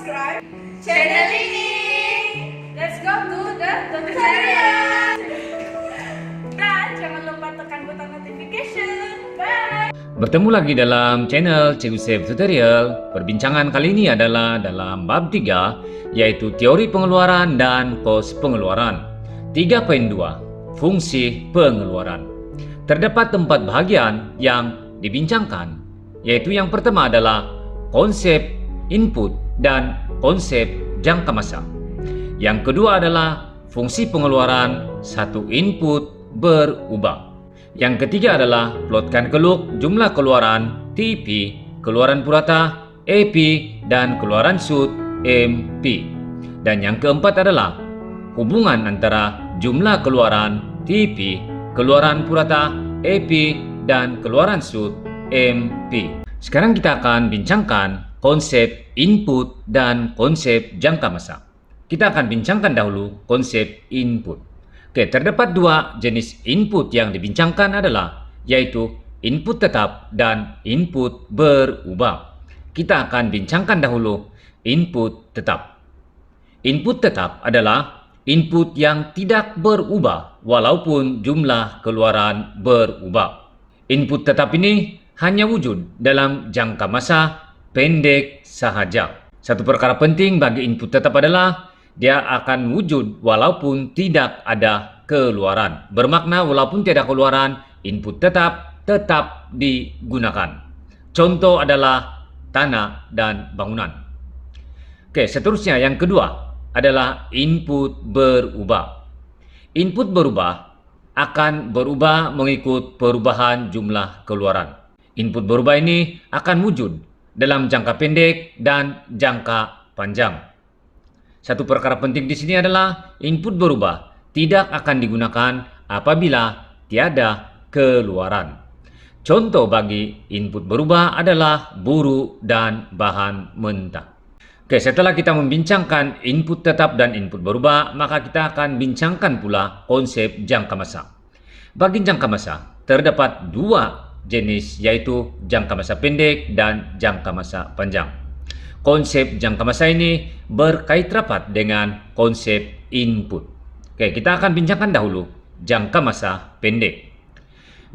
subscribe channel ini. Let's go to the tutorial. Dan jangan lupa tekan butang notification. Bye. Bertemu lagi dalam channel Cikgu Save Tutorial. Perbincangan kali ini adalah dalam bab 3, yaitu teori pengeluaran dan kos pengeluaran. 3.2 Fungsi pengeluaran. Terdapat 4 bahagian yang dibincangkan, yaitu yang pertama adalah konsep input dan konsep jangka masa. Yang kedua adalah fungsi pengeluaran satu input berubah. Yang ketiga adalah plotkan keluk jumlah keluaran TP, keluaran purata AP, dan keluaran sud MP. Dan yang keempat adalah hubungan antara jumlah keluaran TP, keluaran purata AP, dan keluaran sud MP. Sekarang kita akan bincangkan konsep input dan konsep jangka masa. Kita akan bincangkan dahulu konsep input. Oke, terdapat 2 jenis input yang dibincangkan adalah yaitu input tetap dan input berubah. Kita akan bincangkan dahulu input tetap. Input tetap adalah input yang tidak berubah walaupun jumlah keluaran berubah. Input tetap ini hanya wujud dalam jangka masa pendek sahaja. Satu perkara penting bagi input tetap adalah dia akan wujud walaupun tidak ada keluaran. Bermakna walaupun tidak keluaran, input tetap digunakan. Contoh adalah tanah dan bangunan. Oke, seterusnya yang kedua adalah input berubah. Input berubah akan berubah mengikut perubahan jumlah keluaran. Input berubah ini akan wujud dalam jangka pendek dan jangka panjang. Satu perkara penting di sini adalah input berubah tidak akan digunakan apabila tiada keluaran. Contoh bagi input berubah adalah buru dan bahan mentah. Oke, setelah kita membincangkan input tetap dan input berubah, maka kita akan bincangkan pula konsep jangka masa. Bagi jangka masa, terdapat 2 jenis, yaitu jangka masa pendek dan jangka masa panjang. Konsep jangka masa ini berkait rapat dengan konsep input. Oke, kita akan bincangkan dahulu jangka masa pendek.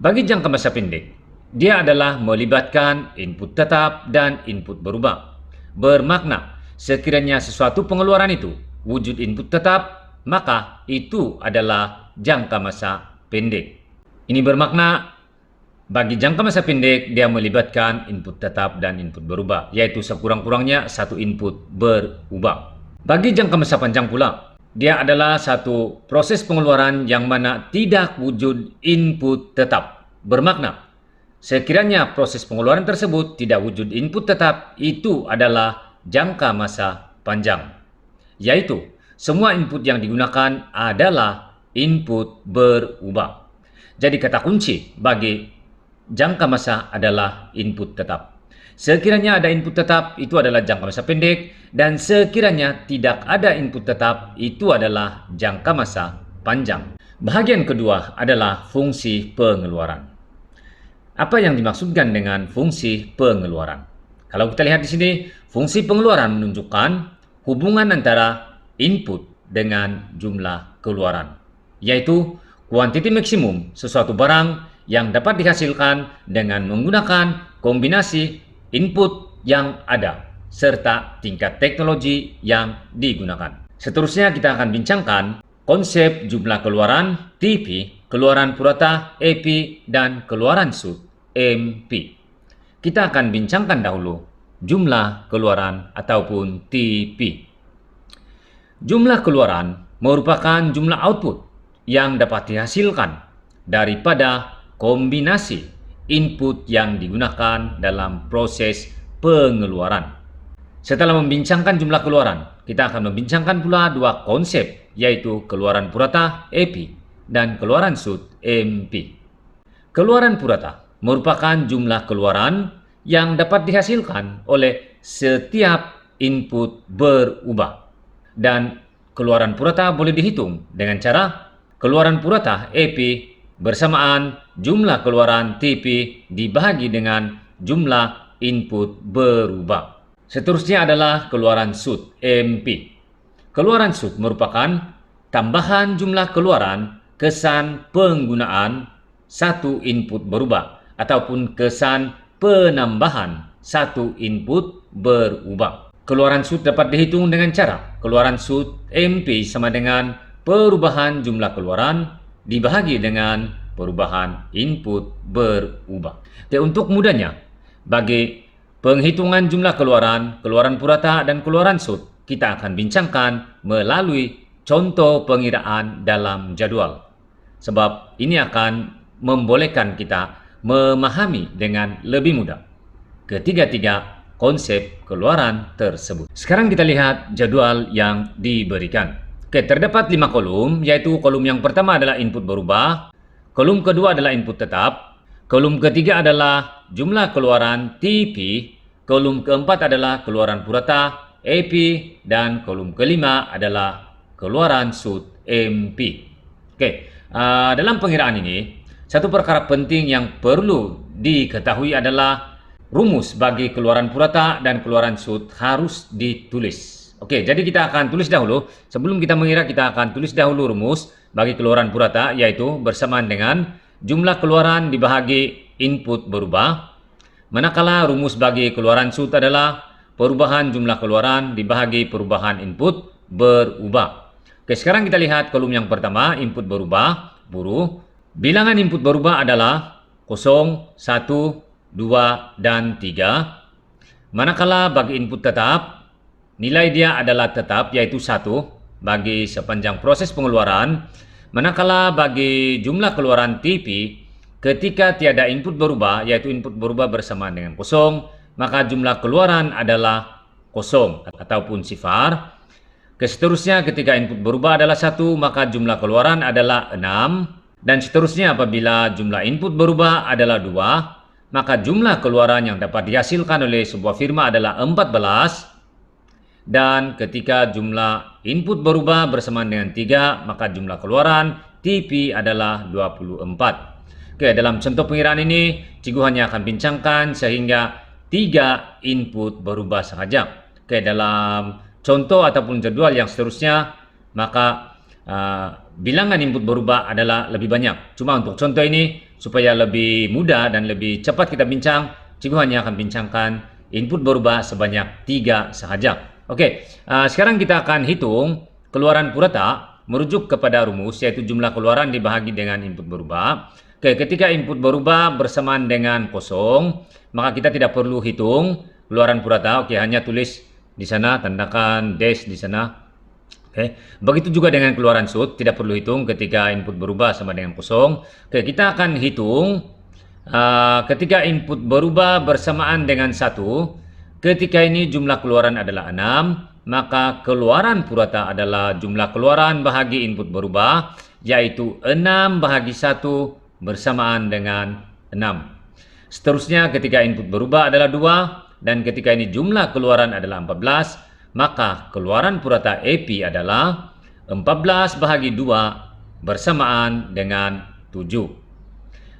Bagi jangka masa pendek, dia adalah melibatkan input tetap dan input berubah. Bermakna, sekiranya sesuatu pengeluaran itu wujud input tetap, maka itu adalah jangka masa pendek. Ini bermakna bagi jangka masa pendek, dia melibatkan input tetap dan input berubah, yaitu sekurang-kurangnya satu input berubah. Bagi jangka masa panjang pula, dia adalah satu proses pengeluaran yang mana tidak wujud input tetap. Bermakna, sekiranya proses pengeluaran tersebut tidak wujud input tetap, itu adalah jangka masa panjang. Yaitu, semua input yang digunakan adalah input berubah. Jadi kata kunci bagi jangka masa adalah input tetap. Sekiranya ada input tetap, itu adalah jangka masa pendek, dan sekiranya tidak ada input tetap, itu adalah jangka masa panjang. Bahagian kedua adalah fungsi pengeluaran. Apa yang dimaksudkan dengan fungsi pengeluaran? Kalau kita lihat di sini, fungsi pengeluaran menunjukkan hubungan antara input dengan jumlah keluaran, yaitu kuantiti maksimum sesuatu barang yang dapat dihasilkan dengan menggunakan kombinasi input yang ada serta tingkat teknologi yang digunakan. Seterusnya kita akan bincangkan konsep jumlah keluaran TP, keluaran purata AP, dan keluaran sud MP. Kita akan bincangkan dahulu jumlah keluaran ataupun TP. Jumlah keluaran merupakan jumlah output yang dapat dihasilkan daripada kombinasi input yang digunakan dalam proses pengeluaran. Setelah membincangkan jumlah keluaran, kita akan membincangkan pula 2 konsep, yaitu keluaran purata AP dan keluaran sud MP. Keluaran purata merupakan jumlah keluaran yang dapat dihasilkan oleh setiap input berubah. Dan keluaran purata boleh dihitung dengan cara keluaran purata AP bersamaan jumlah keluaran TP dibagi dengan jumlah input berubah. Seterusnya adalah keluaran SUT MP. Keluaran SUT merupakan tambahan jumlah keluaran kesan penggunaan satu input berubah ataupun kesan penambahan satu input berubah. Keluaran SUT dapat dihitung dengan cara keluaran SUT MP sama dengan perubahan jumlah keluaran dibahagi dengan perubahan input berubah. Untuk mudahnya, bagi penghitungan jumlah keluaran purata dan keluaran SUT, kita akan bincangkan melalui contoh pengiraan dalam jadual. Sebab ini akan membolehkan kita memahami dengan lebih mudah ketiga-tiga konsep keluaran tersebut. Sekarang kita lihat jadwal yang diberikan. Terdapat 5 kolom, yaitu kolom yang pertama adalah input berubah, kolom kedua adalah input tetap, kolom ketiga adalah jumlah keluaran TP, kolom keempat adalah keluaran purata AP, dan kolom kelima adalah keluaran SUT MP. Dalam pengiraan ini, satu perkara penting yang perlu diketahui adalah rumus bagi keluaran purata dan keluaran SUT harus ditulis. Jadi kita akan tulis dahulu. Sebelum kita mengira, kita akan tulis dahulu rumus bagi keluaran purata, yaitu bersamaan dengan jumlah keluaran dibahagi input berubah. Manakala rumus bagi keluaran SUT adalah perubahan jumlah keluaran dibahagi perubahan input berubah. Sekarang kita lihat kolom yang pertama, input berubah, buruh. Bilangan input berubah adalah 0, 1, 2, dan 3. Manakala bagi input tetap, nilai dia adalah tetap, yaitu 1 bagi sepanjang proses pengeluaran. Manakala bagi jumlah keluaran TP, ketika tiada input berubah, yaitu input berubah bersamaan dengan 0, maka jumlah keluaran adalah 0 ataupun sifar. Seterusnya ketika input berubah adalah 1, maka jumlah keluaran adalah 6. Dan seterusnya apabila jumlah input berubah adalah 2, maka jumlah keluaran yang dapat dihasilkan oleh sebuah firma adalah 14. Dan ketika jumlah input berubah bersamaan dengan 3, maka jumlah keluaran TP adalah 24. Dalam contoh pengiraan ini, cikgu hanya akan bincangkan sehingga 3 input berubah sahaja. Dalam contoh ataupun jadwal yang seterusnya, maka bilangan input berubah adalah lebih banyak. Cuma untuk contoh ini, supaya lebih mudah dan lebih cepat kita bincang, cikgu hanya akan bincangkan input berubah sebanyak 3 sahaja. Sekarang kita akan hitung keluaran purata merujuk kepada rumus, yaitu jumlah keluaran dibahagi dengan input berubah. Ketika input berubah bersamaan dengan 0, maka kita tidak perlu hitung keluaran purata. Hanya tulis di sana, tandakan dash di sana. Begitu juga dengan keluaran SUT, tidak perlu hitung ketika input berubah sama dengan 0. Kita akan hitung ketika input berubah bersamaan dengan 1. Ketika ini jumlah keluaran adalah 6, maka keluaran purata adalah jumlah keluaran bahagi input berubah, yaitu 6 bahagi 1 bersamaan dengan 6. Seterusnya ketika input berubah adalah 2, dan ketika ini jumlah keluaran adalah 14, maka keluaran purata AP adalah 14 bahagi 2 bersamaan dengan 7.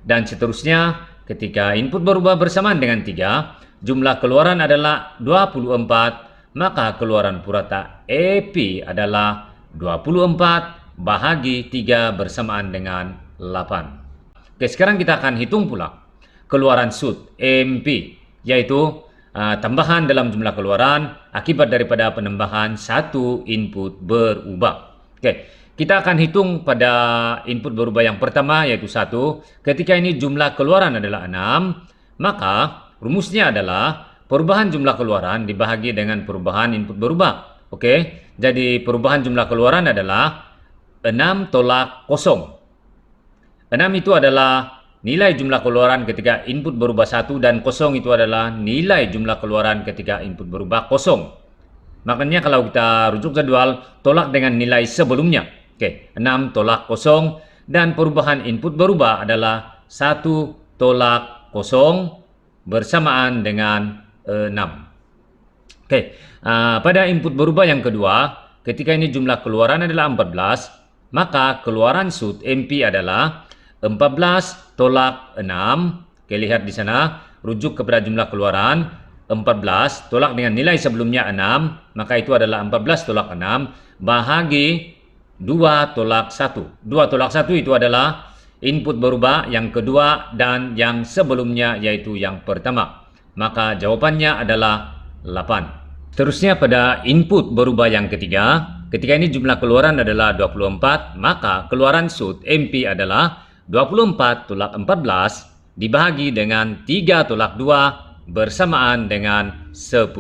Dan seterusnya ketika input berubah bersamaan dengan 3, jumlah keluaran adalah 24, maka keluaran purata AP adalah 24 bahagi 3 bersamaan dengan 8. Sekarang kita akan hitung pula keluaran SUT MP, yaitu tambahan dalam jumlah keluaran akibat daripada penambahan satu input berubah. Kita akan hitung pada input berubah yang pertama, yaitu 1. Ketika ini jumlah keluaran adalah 6, maka rumusnya adalah perubahan jumlah keluaran dibahagi dengan perubahan input berubah. Jadi perubahan jumlah keluaran adalah 6 tolak 0. 6 itu adalah nilai jumlah keluaran ketika input berubah 1, dan 0 itu adalah nilai jumlah keluaran ketika input berubah 0. Makanya kalau kita rujuk jadwal, tolak dengan nilai sebelumnya. 6 tolak 0, dan perubahan input berubah adalah 1 tolak 0 bersamaan dengan 6. Pada input berubah yang kedua, ketika ini jumlah keluaran adalah 14, maka keluaran SUT MP adalah 14 tolak 6. Lihat di sana, rujuk kepada jumlah keluaran. 14 tolak dengan nilai sebelumnya 6, maka itu adalah 14 tolak 6 bahagi 2 tolak 1. 2 tolak 1 itu adalah input berubah yang kedua dan yang sebelumnya yaitu yang pertama. Maka jawabannya adalah 8. Terusnya pada input berubah yang ketiga. Ketika ini jumlah keluaran adalah 24, maka keluaran sud MP adalah 24 tolak 14 dibahagi dengan 3 tolak 2 bersamaan dengan 10.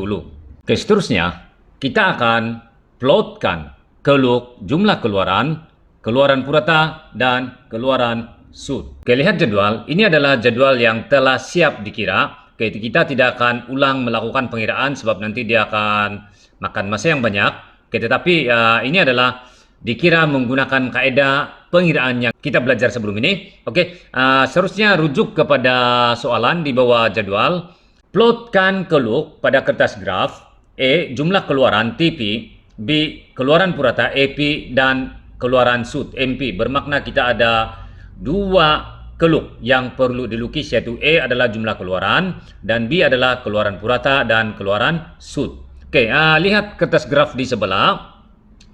Oke, seterusnya kita akan plotkan keluk jumlah keluaran, keluaran purata, dan keluaran sud. Oke, lihat jadwal. Ini adalah jadwal yang telah siap dikira. Oke, kita tidak akan ulang melakukan pengiraan sebab nanti dia akan makan masa yang banyak. Oke, tetapi ini adalah dikira menggunakan kaidah pengiraan yang kita belajar sebelum ini. Oke, seterusnya rujuk kepada soalan di bawah jadwal. Plotkan keluk pada kertas graf. E. Jumlah keluaran TP. B. Keluaran purata AP dan keluaran sud MP. Bermakna kita ada dua keluk yang perlu dilukis, yaitu E adalah jumlah keluaran dan B adalah keluaran purata dan keluaran sud. Oke, lihat kertas graf di sebelah.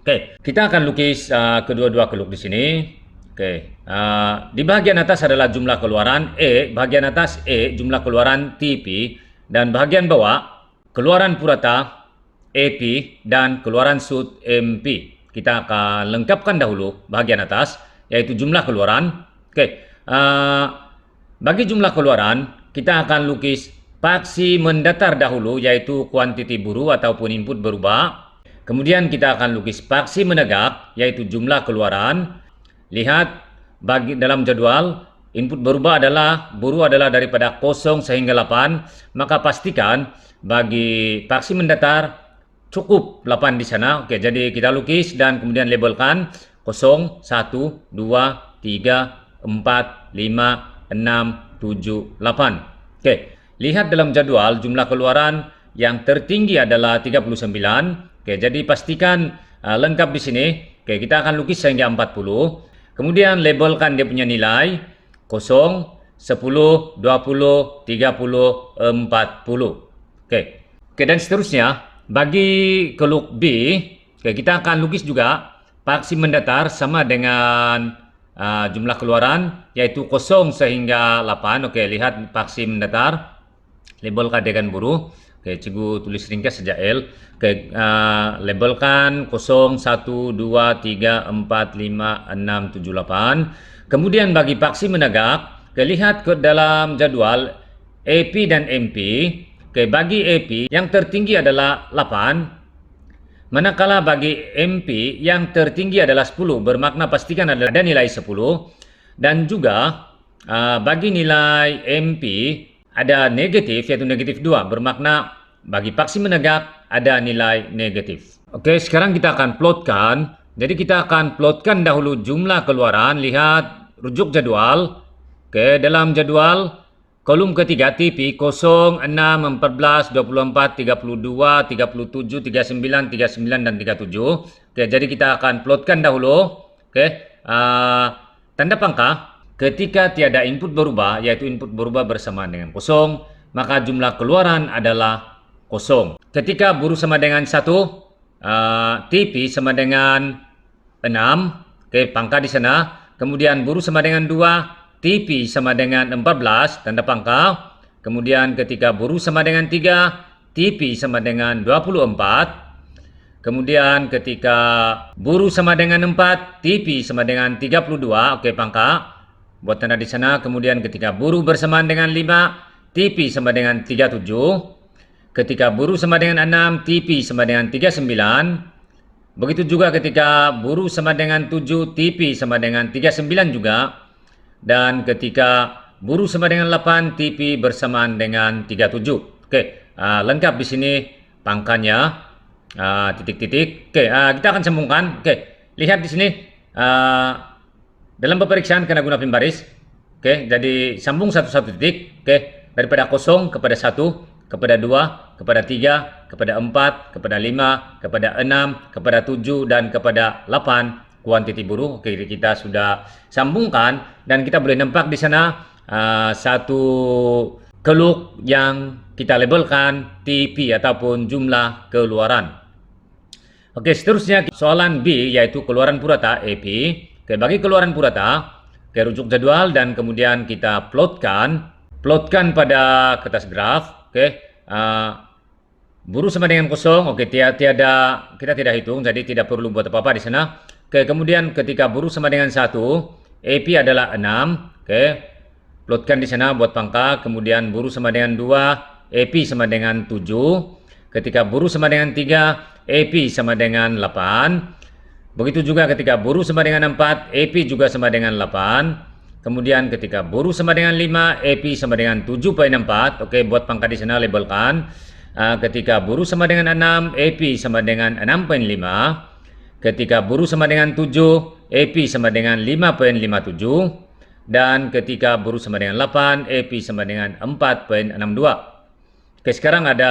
Oke, kita akan lukis kedua-dua keluk di sini. Oke, di bagian atas adalah jumlah keluaran E, bagian atas E jumlah keluaran TP, dan bagian bawah keluaran purata AP dan keluaran sud MP. Kita akan lengkapkan dahulu bagian atas, yaitu jumlah keluaran. Oke, bagi jumlah keluaran kita akan lukis paksi mendatar dahulu, yaitu kuantiti buruh ataupun input berubah. Kemudian kita akan lukis paksi menegak, yaitu jumlah keluaran. Lihat bagi dalam jadwal input berubah adalah buruh adalah daripada 0 sehingga 8, maka pastikan bagi paksi mendatar cukup 8 di sana. Oke, jadi kita lukis dan kemudian labelkan 0, 1, 2, 3, 4, 5, 6, 7, 8. Oke, lihat dalam jadwal jumlah keluaran yang tertinggi adalah 39. Oke, jadi pastikan lengkap di sini. Oke, kita akan lukis sehingga 40. Kemudian labelkan dia punya nilai 0, 10, 20, 30, 40. Oke, dan seterusnya bagi keluk B, oke, kita akan lukis juga paksi mendatar sama dengan jumlah keluaran, yaitu 0 sehingga 8. Oke, lihat paksi mendatar, labelkan dengan buruh. Oke, cikgu tulis ringkas sejak L. Oke, labelkan 0, 1, 2, 3, 4, 5, 6, 7, 8. Kemudian bagi paksi menegak, oke, lihat ke dalam jadwal AP dan MP. Oke, bagi AP yang tertinggi adalah 8. Manakala bagi MP yang tertinggi adalah 10, bermakna pastikan ada nilai 10. Dan juga bagi nilai MP ada negatif, yaitu negatif 2, bermakna bagi paksi menegak ada nilai negatif. Oke, sekarang kita akan plotkan. Jadi kita akan plotkan dahulu jumlah keluaran. Lihat rujuk jadwal. Oke, dalam jadwal kolom ketiga TP 0, 6, 14, 24, 32, 37, 39, 39, dan 37. Oke, jadi kita akan plotkan dahulu. Oke, tanda pangkah ketika tiada input berubah, yaitu input berubah bersamaan dengan 0, maka jumlah keluaran adalah 0. Ketika buruh sama dengan 1, TP sama dengan 6. Oke, pangkah di sana. Kemudian buruh sama dengan 2, TP sama dengan 14, tanda pangkah. Kemudian ketika buruh sama dengan 3, TP sama dengan 24. Kemudian ketika buruh sama dengan 4, TP sama dengan 32. Oke, pangkah. Buat tanda di sana. Kemudian ketika buruh bersamaan dengan 5, TP sama dengan 37. Ketika buruh sama dengan 6, TP sama dengan 39. Begitu juga ketika buruh sama dengan 7, TP sama dengan 39 juga. Dan ketika buruh sama dengan 8, TP bersamaan dengan 37. Oke, lengkap di sini pangkanya, titik-titik. Oke, kita akan sambungkan. Oke, lihat di sini dalam peperiksaan kena guna pembaris. Oke, jadi sambung satu-satu titik. Oke, daripada 0 kepada 1, kepada 2, kepada 3, kepada 4, kepada 5, kepada 6, kepada 7, dan kepada 8 kuantiti buruh. Oke, kita sudah sambungkan dan kita boleh nampak di sana satu keluk yang kita labelkan TP ataupun jumlah keluaran. Oke, seterusnya soalan B yaitu keluaran purata AP. Oke, bagi keluaran purata, rujuk jadwal dan kemudian kita plotkan pada kertas graf. Oke, buruh sama dengan kosong. Oke, kita tidak hitung, jadi tidak perlu buat apa-apa di sana. Oke, kemudian ketika buruh sama dengan 1, AP adalah 6. Oke, plotkan di sana buat pangka. Kemudian buruh sama dengan 2, AP sama dengan 7. Ketika buruh sama dengan 3, AP sama dengan 8. Begitu juga ketika buruh sama dengan 4, AP juga sama dengan 8. Kemudian ketika buruh sama dengan 5, AP sama dengan 7,4. Oke, buat pangka di sana labelkan. Ketika buruh sama dengan 6, AP sama dengan 6,5. Ketika buruh sama dengan 7, AP sama dengan 5,57. Dan ketika buruh sama dengan 8, AP sama dengan 4,62. Oke, sekarang ada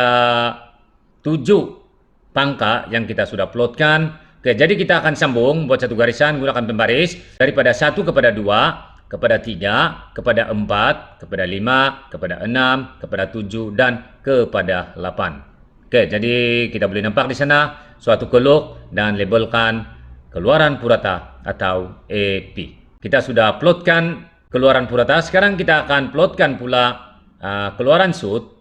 7 pangka yang kita sudah plotkan. Oke, jadi kita akan sambung buat satu garisan gunakan pembaris daripada 1 kepada 2, kepada 3, kepada 4, kepada 5, kepada 6, kepada 7 dan kepada 8. Oke, jadi kita boleh nampak di sana suatu keluk dan labelkan keluaran purata atau AP. Kita sudah plotkan keluaran purata, sekarang kita akan plotkan pula keluaran sud.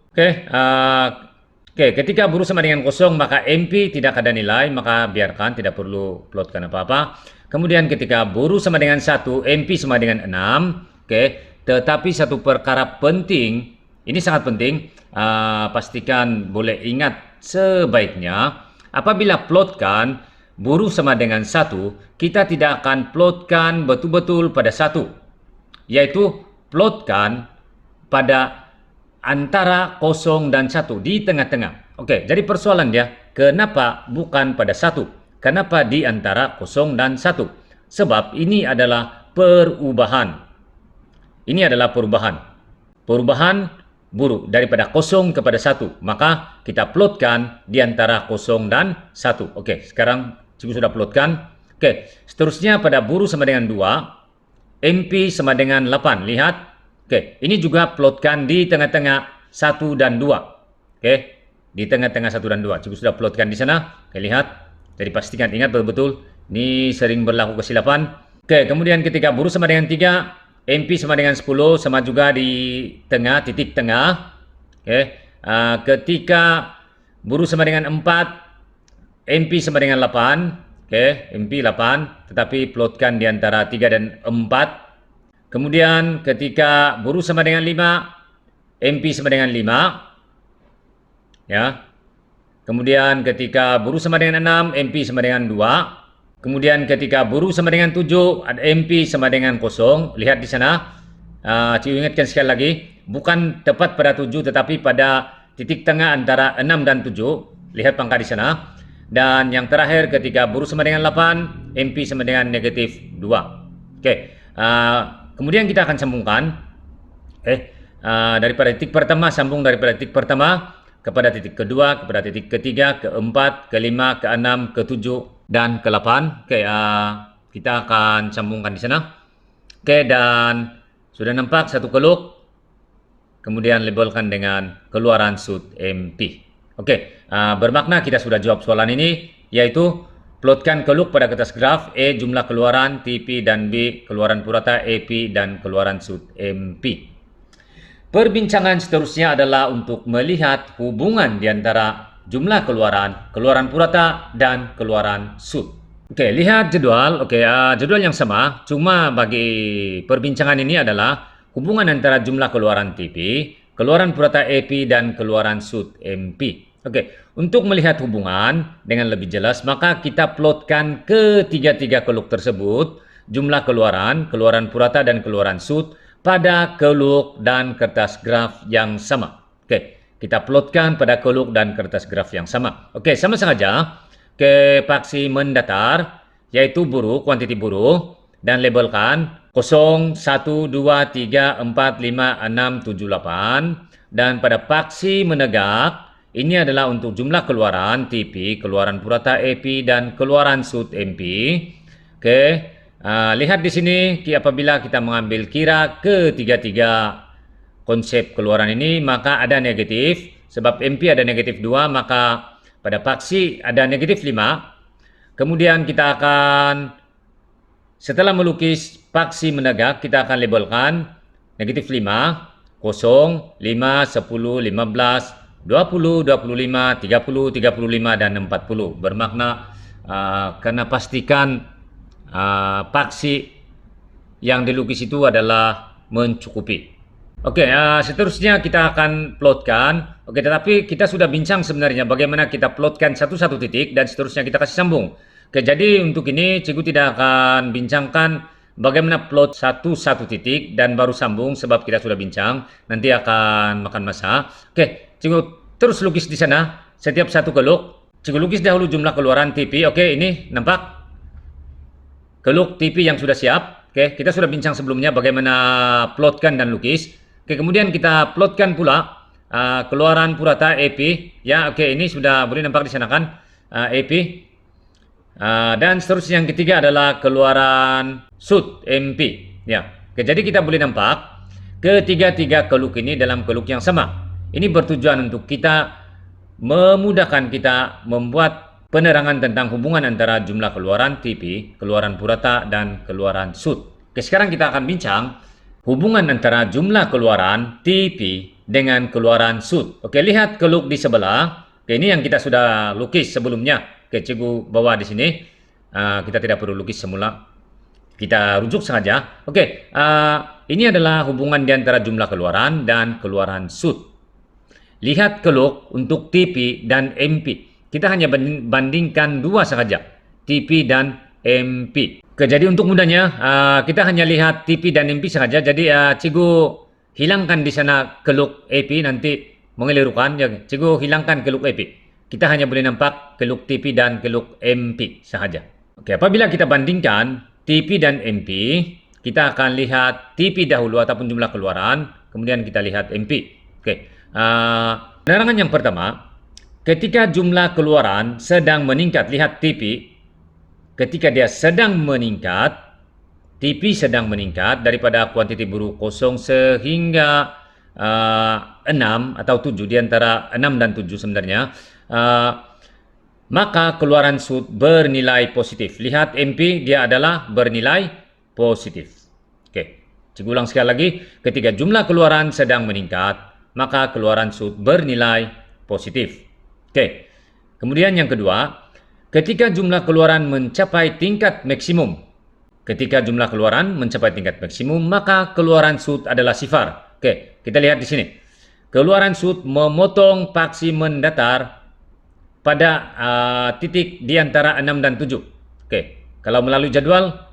Oke, ketika buruh sama dengan kosong maka MP tidak ada nilai, maka biarkan, tidak perlu plotkan apa-apa. Kemudian ketika buruh sama dengan 1, MP sama dengan 6. Oke, tetapi satu perkara penting, ini sangat penting, pastikan boleh ingat sebaiknya apabila plotkan buruh sama dengan 1, kita tidak akan plotkan betul-betul pada 1, yaitu plotkan pada antara kosong dan 1 di tengah-tengah. Oke, jadi persoalan dia, kenapa bukan pada 1? Kenapa di antara kosong dan 1? Sebab ini adalah perubahan. Ini adalah perubahan. Perubahan buruh daripada kosong kepada 1. Maka kita plotkan di antara kosong dan 1. Oke, sekarang cikgu sudah plotkan. Oke, seterusnya pada buruh sama dengan 2, MP sama dengan 8. Lihat. Oke, ini juga plotkan di tengah-tengah 1 dan 2. Oke, di tengah-tengah 1 dan 2. Cikgu sudah plotkan di sana. Oke, lihat. Jadi pastikan ingat betul-betul. Ini sering berlaku kesilapan. Oke, kemudian ketika buruh sama dengan 3, MP sama dengan 10, sama juga di tengah, titik tengah. Oke, ketika buruh sama dengan 4, MP sama dengan 8. Oke, MP 8, tetapi plotkan di antara 3 dan 4. Kemudian ketika buruh sama dengan 5, MP sama dengan 5. Ya. Kemudian ketika buruh sama dengan 6, MP sama dengan 2. Kemudian ketika buruh sama dengan 7, ada MP sama dengan 0. Lihat di sana. Cikgu ingatkan sekali lagi, bukan tepat pada 7 tetapi pada titik tengah antara 6 dan 7. Lihat pangka di sana. Dan yang terakhir ketika buruh sama dengan 8, MP sama dengan negatif 2. Oke. Kemudian kita akan sambungkan daripada titik pertama, sambung daripada titik pertama kepada titik kedua, kepada titik ketiga, keempat, kelima, keenam, ketujuh, dan ke-8. Oke, kita akan sambungkan di sana. Oke, dan sudah nampak satu keluk, kemudian labelkan dengan keluaran sud MP. Oke, bermakna kita sudah jawab soalan ini, yaitu plotkan keluk pada kertas graf. E jumlah keluaran TP dan B keluaran purata AP dan keluaran sud MP. Perbincangan seterusnya adalah untuk melihat hubungan di antara jumlah keluaran purata dan keluaran sud. Oke, lihat jadwal. Oke, jadwal yang sama, cuma bagi perbincangan ini adalah hubungan antara jumlah keluaran TP, keluaran purata AP dan keluaran sud MP. Oke, untuk melihat hubungan dengan lebih jelas, maka kita plotkan ketiga-tiga keluk tersebut, jumlah keluaran purata dan keluaran sud pada keluk dan kertas graf yang sama. Oke, kita plotkan pada keluk dan kertas graf yang sama. Oke, sama saja ke paksi mendatar, yaitu buruh, kuantiti buruh, dan labelkan 0, 1, 2, 3, 4, 5, 6, 7, 8. Dan pada paksi menegak, ini adalah untuk jumlah keluaran TP, keluaran purata AP, dan keluaran sud MP. Oke, lihat di sini apabila kita mengambil kira ketiga-tiga konsep keluaran ini, maka ada negatif. Sebab MP ada negatif 2, maka pada paksi ada negatif 5. Kemudian kita akan, setelah melukis paksi menegak, kita akan labelkan negatif 5, 0, 5, 10, 15, 20, 25, 30, 35, dan 40. Bermakna kena pastikan paksi yang dilukis itu adalah mencukupi. Oke, seterusnya kita akan plotkan. Oke, tetapi kita sudah bincang sebenarnya bagaimana kita plotkan satu-satu titik dan seterusnya kita kasih sambung. Oke, jadi untuk ini cikgu tidak akan bincangkan bagaimana plot satu-satu titik dan baru sambung sebab kita sudah bincang. Nanti akan makan masa. Oke, cikgu terus lukis di sana setiap satu keluk. Cikgu lukis dahulu jumlah keluaran TP. Oke, ini nampak keluk TP yang sudah siap. Oke, kita sudah bincang sebelumnya bagaimana plotkan dan lukis. Oke, kemudian kita plotkan pula keluaran purata AP. Ya, oke, ini sudah boleh nampak di sana kan, AP. Dan seterusnya yang ketiga adalah keluaran SUT MP. Ya, oke, jadi kita boleh nampak ketiga-tiga keluk ini dalam keluk yang sama. Ini bertujuan untuk kita memudahkan kita membuat penerangan tentang hubungan antara jumlah keluaran TP, keluaran purata, dan keluaran SUT. Oke, sekarang kita akan bincang hubungan antara jumlah keluaran TP dengan keluaran SUT. Oke, lihat keluk di sebelah. Oke, ini yang kita sudah lukis sebelumnya. Oke, cikgu bawa di sini. Kita tidak perlu lukis semula. Kita rujuk saja. Oke, ini adalah hubungan di antara jumlah keluaran dan keluaran SUT. Lihat keluk untuk TP dan MP. Kita hanya bandingkan dua saja, TP dan MP. Oke, jadi untuk mudahnya kita hanya lihat TP dan MP saja. Jadi cikgu hilangkan di sana keluk AP, nanti mengelirukan. Ya, cikgu hilangkan keluk AP. Kita hanya boleh nampak keluk TP dan keluk MP sahaja. Oke, apabila kita bandingkan TP dan MP, kita akan lihat TP dahulu ataupun jumlah keluaran, kemudian kita lihat MP. Oke, penerangan yang pertama, ketika jumlah keluaran sedang meningkat, lihat TP. Ketika dia sedang meningkat, TP sedang meningkat daripada kuantiti buruk 0 sehingga 6 atau 7, di antara 6 dan 7 sebenarnya, maka keluaran SUT bernilai positif. Lihat MP, dia adalah bernilai positif. Oke, cikgu ulang sekali lagi. Ketika jumlah keluaran sedang meningkat, maka keluaran SUT bernilai positif. Oke, kemudian yang kedua, ketika jumlah keluaran mencapai tingkat maksimum. Ketika jumlah keluaran mencapai tingkat maksimum, maka keluaran SUT adalah sifar. Oke, kita lihat di sini. Keluaran SUT memotong paksi mendatar pada titik di antara 6 dan 7. Oke, kalau melalui jadwal,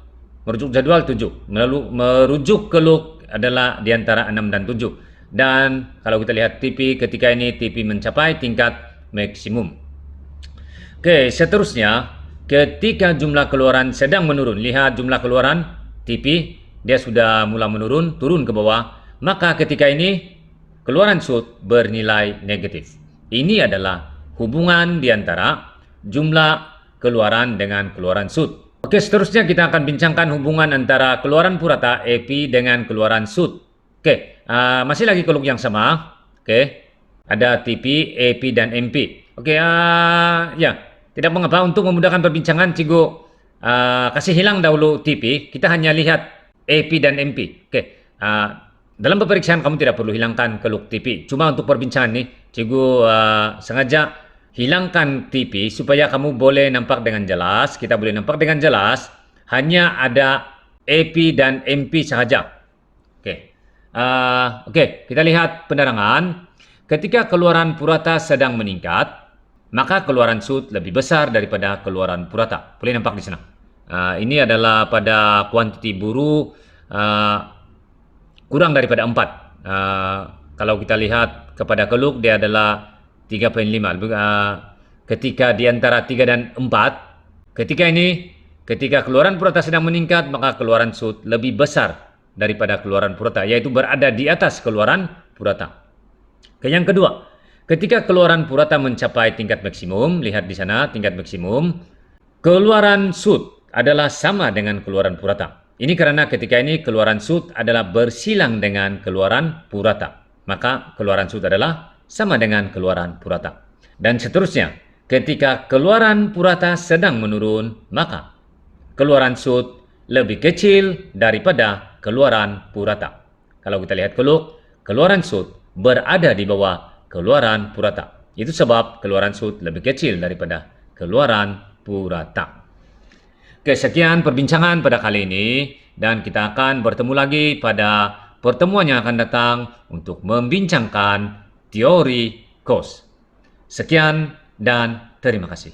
merujuk jadwal 7. Merujuk keluk adalah di antara 6 dan 7. Dan kalau kita lihat TP, ketika ini TP mencapai tingkat maksimum. Oke, seterusnya ketika jumlah keluaran sedang menurun, lihat jumlah keluaran TP, dia sudah mulai menurun, turun ke bawah, maka ketika ini keluaran SUT bernilai negatif. Ini adalah hubungan di antara jumlah keluaran dengan keluaran SUT. Oke, seterusnya kita akan bincangkan hubungan antara keluaran purata AP dengan keluaran SUT. Oke, masih lagi keluk yang sama. Oke, ada TP, AP, dan MP. Oke, ya. Tidak mengapa, untuk memudahkan perbincangan, cikgu kasih hilang dahulu TP. Kita hanya lihat AP dan MP. Oke, dalam pemeriksaan kamu tidak perlu hilangkan keluk TP. Cuma untuk perbincangan nih, cikgu sengaja hilangkan TP supaya kamu boleh nampak dengan jelas. Kita boleh nampak dengan jelas. Hanya ada AP dan MP sahaja. Oke, oke, kita lihat penerangan. Ketika keluaran purata sedang meningkat, maka keluaran SUT lebih besar daripada keluaran purata. Boleh nampak di sana. Ini adalah pada kuantiti buru kurang daripada 4. Kalau kita lihat kepada keluk, dia adalah 3,5. Ketika di antara 3 dan 4, ketika keluaran purata sedang meningkat, maka keluaran SUT lebih besar daripada keluaran purata, yaitu berada di atas keluaran purata. Yang kedua, ketika keluaran purata mencapai tingkat maksimum, lihat di sana tingkat maksimum, keluaran SUT adalah sama dengan keluaran purata. Ini karena ketika ini keluaran SUT adalah bersilang dengan keluaran purata. maka keluaran sud adalah sama dengan keluaran purata. Dan seterusnya, ketika keluaran purata sedang menurun, maka keluaran sud lebih kecil daripada keluaran purata. Kalau kita lihat keluaran sud berada di bawah keluaran purata. Itu sebab keluaran sud lebih kecil daripada keluaran purata. Sekian perbincangan pada kali ini, dan kita akan bertemu lagi pada pertemuan yang akan datang untuk membincangkan teori kos. Sekian dan terima kasih.